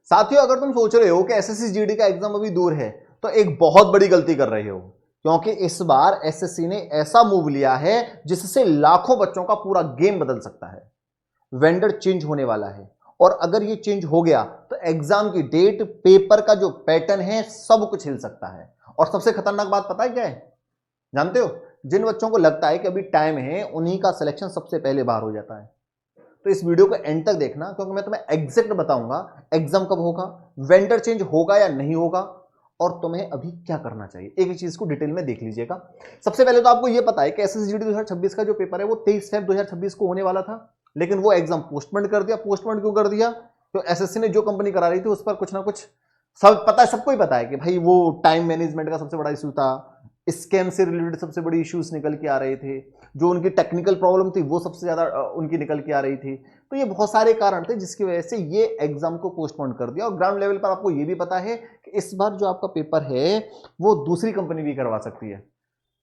साथियों, अगर तुम सोच रहे हो कि एसएससी जीडी का एग्जाम अभी दूर है तो एक बहुत बड़ी गलती कर रहे हो, क्योंकि इस बार एसएससी ने ऐसा मूव लिया है जिससे लाखों बच्चों का पूरा गेम बदल सकता है। वेंडर चेंज होने वाला है और अगर ये चेंज हो गया तो एग्जाम की डेट, पेपर का जो पैटर्न है, सब कुछ हिल सकता है। और सबसे खतरनाक बात पता है क्या है? जानते हो, जिन बच्चों को लगता है कि अभी टाइम है, उन्हीं का सिलेक्शन सबसे पहले बाहर हो जाता है। तो इस वीडियो को एंड तक देखना, क्योंकि मैं तुम्हें एग्जैक्ट बताऊंगा एग्जाम कब होगा, वेंडर चेंज होगा या नहीं होगा, और तुम्हें अभी क्या करना चाहिए। एक एक चीज को डिटेल में देख लीजिएगा। सबसे पहले तो आपको यह पता है कि एसएसजीडी 2026 का जो पेपर है वो 23 फेब 2026 को होने वाला था, लेकिन वो एग्जाम पोस्टपोन कर दिया। पोस्टपोन क्यों कर दिया? तो एसएससी ने जो कंपनी करा रही थी उस पर कुछ ना कुछ, सब पता है, सबको ही पता है कि भाई वो टाइम मैनेजमेंट का सबसे बड़ा इशू था, स्कैम से रिलेटेड सबसे बड़ी इश्यूज निकल के आ रहे थे, जो उनकी टेक्निकल प्रॉब्लम थी वो सबसे ज्यादा उनकी निकल के आ रही थी। तो ये बहुत सारे कारण थे जिसकी वजह से ये एग्जाम को पोस्टपोन कर दिया। और ग्राउंड लेवल पर आपको ये भी पता है कि इस बार जो आपका पेपर है वो दूसरी कंपनी भी करवा सकती है।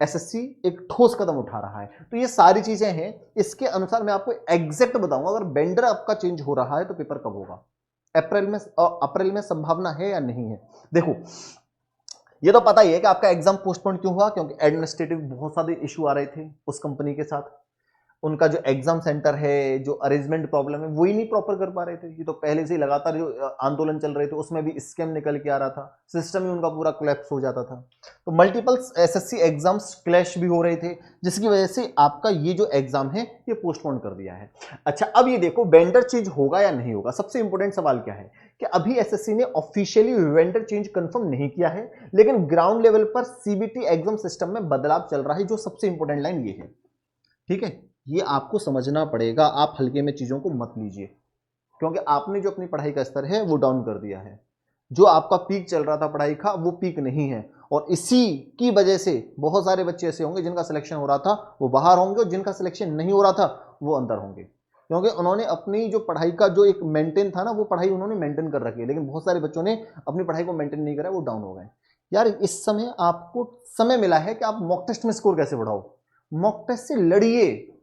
एसएससी एक ठोस कदम उठा रहा है। तो ये सारी चीजें हैं, इसके अनुसार मैं आपको एग्जैक्ट बताऊंगा अगर वेंडर आपका चेंज हो रहा है तो पेपर कब होगा। अप्रैल में संभावना है या नहीं है? देखो, ये तो पता ही है कि आपका एग्जाम पोस्टपोन क्यों हुआ, क्योंकि एडमिनिस्ट्रेटिव बहुत सारे इशू आ रहे थे उस कंपनी के साथ। उनका जो एग्जाम सेंटर है, जो अरेंजमेंट प्रॉब्लम है, वही नहीं प्रॉपर कर पा रहे थे। ये तो पहले से ही लगातार जो आंदोलन चल रहे थे उसमें भी स्कैम निकल के आ रहा था, सिस्टम ही उनका पूरा कोलैप्स हो जाता था। तो मल्टीपल एसएससी एग्जाम्स क्लैश भी हो रहे थे, जिसकी वजह से आपका ये जो एग्जाम है ये पोस्टपोन कर दिया है। अच्छा, अब ये देखो वेंडर चेंज होगा या नहीं होगा। सबसे इंपॉर्टेंट सवाल क्या है कि अभी एसएससी ने ऑफिशियली वेंडर चेंज कंफर्म नहीं किया है, लेकिन ग्राउंड लेवल पर सीबीटी एग्जाम सिस्टम में बदलाव चल रहा है। जो सबसे इंपॉर्टेंट लाइन ये है, ठीक है, ये आपको समझना पड़ेगा। आप हल्के में चीजों को मत लीजिए, क्योंकि आपने जो अपनी पढ़ाई का स्तर है वो डाउन कर दिया है। जो आपका पीक चल रहा था पढ़ाई का वो पीक नहीं है, और इसी की वजह से बहुत सारे बच्चे ऐसे होंगे जिनका सिलेक्शन हो रहा था वो बाहर होंगे, और जिनका सिलेक्शन नहीं हो रहा था वो अंदर होंगे, क्योंकि उन्होंने अपनी जो पढ़ाई का जो एक मेंटेन था ना, वो पढ़ाई उन्होंने मेंटेन कर रखी है। लेकिन बहुत सारे बच्चों ने अपनी पढ़ाई को मेंटेन नहीं करा, वो डाउन हो गए। यार, इस समय आपको समय मिला है कि आप मॉक टेस्ट में स्कोर कैसे बढ़ाओ। मॉक टेस्ट से लड़िए।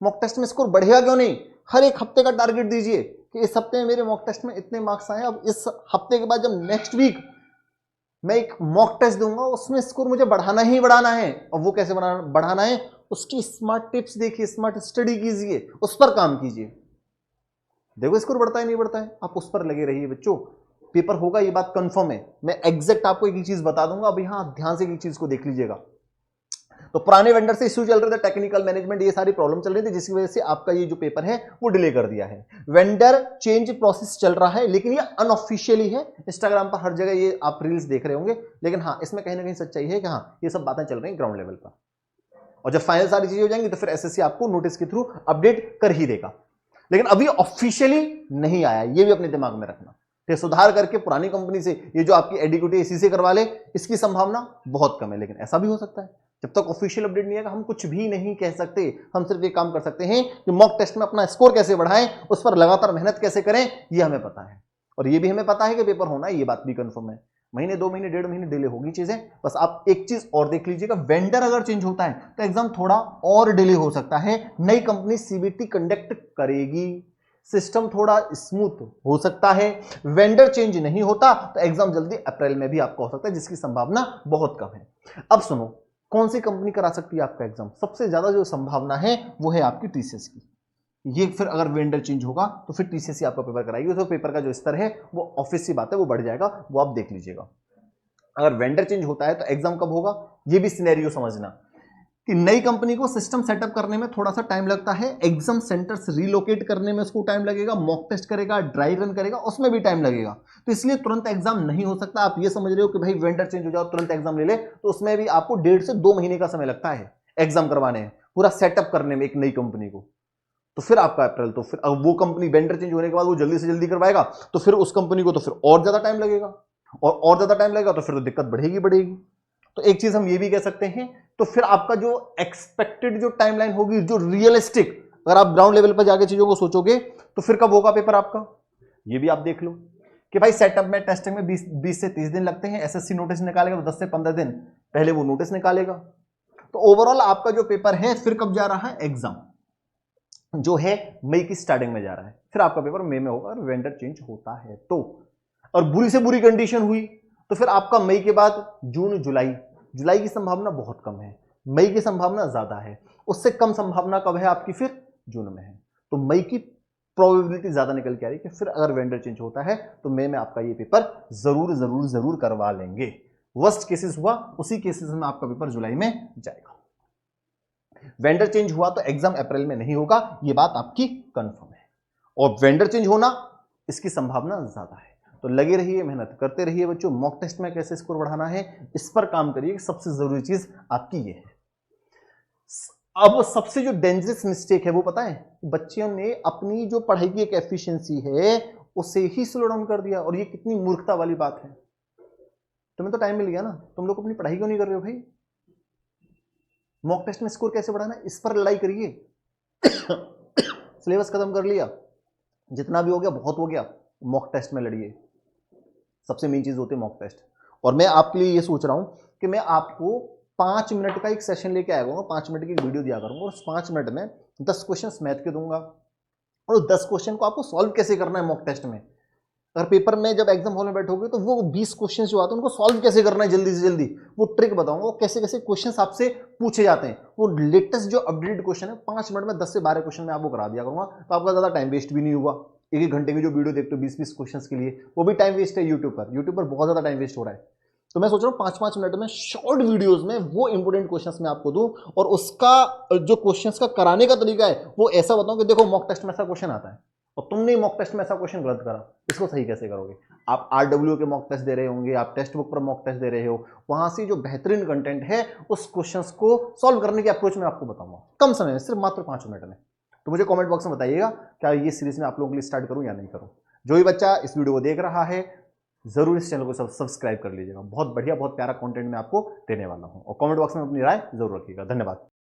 मॉक टेस्ट में स्कोर बढ़ेगा क्यों नहीं? हर एक हफ्ते का टारगेट दीजिए कि इस हफ्ते में मेरे मॉक टेस्ट में इतने मार्क्स आए। अब इस हफ्ते के बाद जब नेक्स्ट वीक मैं एक मॉक टेस्ट दूंगा उसमें स्कोर मुझे बढ़ाना ही बढ़ाना है। और वो कैसे बढ़ाना है, उसकी स्मार्ट टिप्स देखिए, स्मार्ट स्टडी कीजिए, उस पर काम कीजिए। देखो स्कोर बढ़ता है नहीं बढ़ता है, आप उस पर लगे रहिए बच्चों। पेपर होगा, ये बात कंफर्म है। मैं एग्जैक्ट आपको एक चीज बता दूंगा। अभी हाँ, ध्यान से एक चीज को देख लीजिएगा। तो पुराने वेंडर से इश्यू चल रहे थे, टेक्निकल मैनेजमेंट, ये सारी प्रॉब्लम चल रही थी, जिसकी वजह से आपका ये जो पेपर है वो डिले कर दिया है। वेंडर चेंज प्रोसेस चल रहा है, लेकिन ये अनऑफिशियली है। इंस्टाग्राम पर हर जगह ये आप रील्स देख रहे होंगे, लेकिन हाँ, इसमें कहीं ना कहीं सच्चाई है कि हाँ, ये सब बातें चल रही हैं ग्राउंड लेवल पर। और जब फाइनल सारी चीजें हो जाएंगी तो फिर एसएससी आपको नोटिस के थ्रू अपडेट कर ही देगा, लेकिन अभी ऑफिशियली नहीं आया। ये भी अपने दिमाग में रखना। तो सुधार करके पुरानी कंपनी से ये जो आपकी एडिक्यूटी इसी से करवा ले, इसकी संभावना बहुत कम है। लेकिन ऐसा भी हो सकता है, जब तक ऑफिशियल अपडेट नहीं आएगा हम कुछ भी नहीं कह सकते। हम सिर्फ ये काम कर सकते हैं कि मॉक टेस्ट में अपना स्कोर कैसे बढ़ाएं, उस पर लगातार मेहनत कैसे करें, ये हमें पता है। और ये भी हमें पता है कि पेपर होना है, ये बात भी कंफर्म है। महीने, 2 महीने, 1.5 महीने डिले होगी चीजें। बस आप एक चीज और देख लीजिएगा, वेंडर अगर चेंज होता है तो एग्जाम थोड़ा और डिले हो सकता है। नई कंपनी सीबीटी कंडक्ट करेगी, सिस्टम थोड़ा स्मूथ हो सकता है। वेंडर चेंज नहीं होता तो एग्जाम जल्दी अप्रैल में भी आपका हो सकता है, जिसकी संभावना बहुत कम है। अब सुनो, कौन सी कंपनी करा सकती है आपका एग्जाम? सबसे ज्यादा जो संभावना है वो है आपकी टीसीएस की। ये फिर अगर वेंडर चेंज होगा तो फिर टीसीएस ही आपका पेपर कराएगी, तो पेपर का जो स्तर है वो ऑफिस की बात है, वो बढ़ जाएगा, वो आप देख लीजिएगा। अगर वेंडर चेंज होता है तो एग्जाम कब होगा, ये भी सिनेरियो समझना कि नई कंपनी को सिस्टम सेटअप करने में थोड़ा सा टाइम लगता है, एग्जाम सेंटर्स रिलोकेट करने में उसको टाइम लगेगा, मॉक टेस्ट करेगा, ड्राई रन करेगा, उसमें भी टाइम लगेगा। तो इसलिए तुरंत एग्जाम नहीं हो सकता। आप ये समझ रहे हो कि भाई वेंडर चेंज हो जाओ तुरंत एग्जाम ले ले, तो उसमें भी आपको 1.5 से 2 महीने का समय लगता है एग्जाम करवाने में, पूरा सेटअप करने में एक नई कंपनी को। तो फिर आपका अप्रैल, तो फिर वो कंपनी वेंडर चेंज होने के बाद वो जल्दी से जल्दी करवाएगा, तो फिर उस कंपनी को तो फिर और ज्यादा टाइम लगेगा, और ज्यादा टाइम लगेगा तो फिर तो दिक्कत बढ़ेगी बढ़ेगी। तो एक चीज हम ये भी कह सकते हैं, तो फिर आपका जो एक्सपेक्टेड जो टाइमलाइन होगी, जो रियलिस्टिक, अगर आप ग्राउंड लेवल पर जाके चीजों को सोचोगे तो फिर कब होगा पेपर आपका, ये भी आप देख लो कि भाई सेटअप में, टेस्टिंग में 20 से 30 दिन लगते हैं। एसएससी नोटिस निकालेगा तो 10 से 15 दिन पहले वो नोटिस निकालेगा। तो ओवरऑल आपका जो पेपर है फिर कब जा रहा है, एग्जाम जो है मई की स्टार्टिंग में जा रहा है। फिर आपका पेपर मई में होगा और वेंडर चेंज होता है तो और बुरी से बुरी कंडीशन हुई तो फिर आपका मई के बाद जून, जुलाई की संभावना बहुत कम है, मई की संभावना ज्यादा है, उससे कम संभावना कब है आपकी, फिर जून में है। तो मई की प्रोबेबिलिटी ज्यादा निकल के आ रही है कि फिर अगर वेंडर चेंज होता है तो मई में आपका ये पेपर जरूर जरूर जरूर करवा लेंगे। वर्स्ट केसेस हुआ उसी केसेस में आपका पेपर जुलाई में जाएगा। वेंडर चेंज हुआ तो एग्जाम अप्रैल में नहीं होगा, ये बात आपकी कंफर्म है। और वेंडर चेंज होना इसकी संभावना ज्यादा है। तो लगे रहिए, मेहनत करते रहिए बच्चों। मॉक टेस्ट में कैसे स्कोर बढ़ाना है इस पर काम करिए, सबसे जरूरी चीज आपकी ये है। अब सबसे जो डेंजरस मिस्टेक है वो पता है, बच्चों ने अपनी जो पढ़ाई की एक एफिशिएंसी है उसे ही स्लो डाउन कर दिया। और ये कितनी मूर्खता वाली बात है। तुम्हें तो टाइम मिल गया ना, तुम लोग अपनी पढ़ाई क्यों नहीं कर रहे हो भाई? मॉक टेस्ट में स्कोर कैसे बढ़ाना है इस पर लड़ाई करिए। सिलेबस खत्म कर लिया, जितना भी हो गया बहुत हो गया, मॉक टेस्ट में लड़िए। सबसे मेन चीज होती है मॉक टेस्ट। और मैं आपके लिए ये सोच रहा हूं कि मैं आपको 5 मिनट का एक सेशन लेके आया करूंगा, 5 मिनट की एक वीडियो दिया करूंगा, और उस 5 मिनट में 10 क्वेश्चन मैथ के दूंगा, और 10 क्वेश्चन को आपको सॉल्व कैसे करना है मॉक टेस्ट में। अगर पेपर में जब एग्जाम हॉल में बैठोगे तो वो 20 क्वेश्चन जो आते हैं उनको सॉल्व कैसे करना है जल्दी से जल्दी, वो ट्रिक बताऊंगा। वो कैसे कैसे क्वेश्चन आपसे पूछे जाते हैं, वो लेटेस्ट जो अपडेटेड क्वेश्चन है 5 मिनट में 10 से 12 क्वेश्चन में आपको करा दिया करूंगा। तो आपका ज्यादा टाइम वेस्ट भी नहीं हुआ। एक घंटे की जो वीडियो देखते हो 20-20 क्वेश्चन के लिए, वो भी टाइम वेस्ट है। यूट्यूब पर बहुत ज्यादा टाइम वेस्ट हो रहा है। तो मैं सोच रहा हूँ 5-5 मिनट में शॉर्ट वीडियोस में वो इंपोर्टेंट क्वेश्चंस मैं आपको दूं, और उसका जो क्वेश्चंस का कराने का तरीका है वो ऐसा बताऊं कि देखो मॉक टेस्ट में ऐसा क्वेश्चन आता है और तुमने मॉक टेस्ट में ऐसा क्वेश्चन गलत करा, इसको सही कैसे करोगे। आप RW के मॉक टेस्ट दे रहे होंगे, आप टेक्स्ट बुक पर मॉक टेस्ट दे रहे हो, वहां से जो बेहतरीन कंटेंट है उस क्वेश्चंस को सॉल्व करने की अप्रोच में आपको बताऊंगा कम समय में, सिर्फ मात्र 5 मिनट में। तो मुझे कमेंट बॉक्स में बताइएगा क्या ये सीरीज में आप लोगों के लिए स्टार्ट करूं या नहीं करूं। जो भी बच्चा इस वीडियो को देख रहा है जरूर इस चैनल को सब्सक्राइब कर लीजिएगा। बहुत बढ़िया बहुत प्यारा कंटेंट मैं आपको देने वाला हूं, और कमेंट बॉक्स में अपनी राय जरूर रखिएगा। धन्यवाद।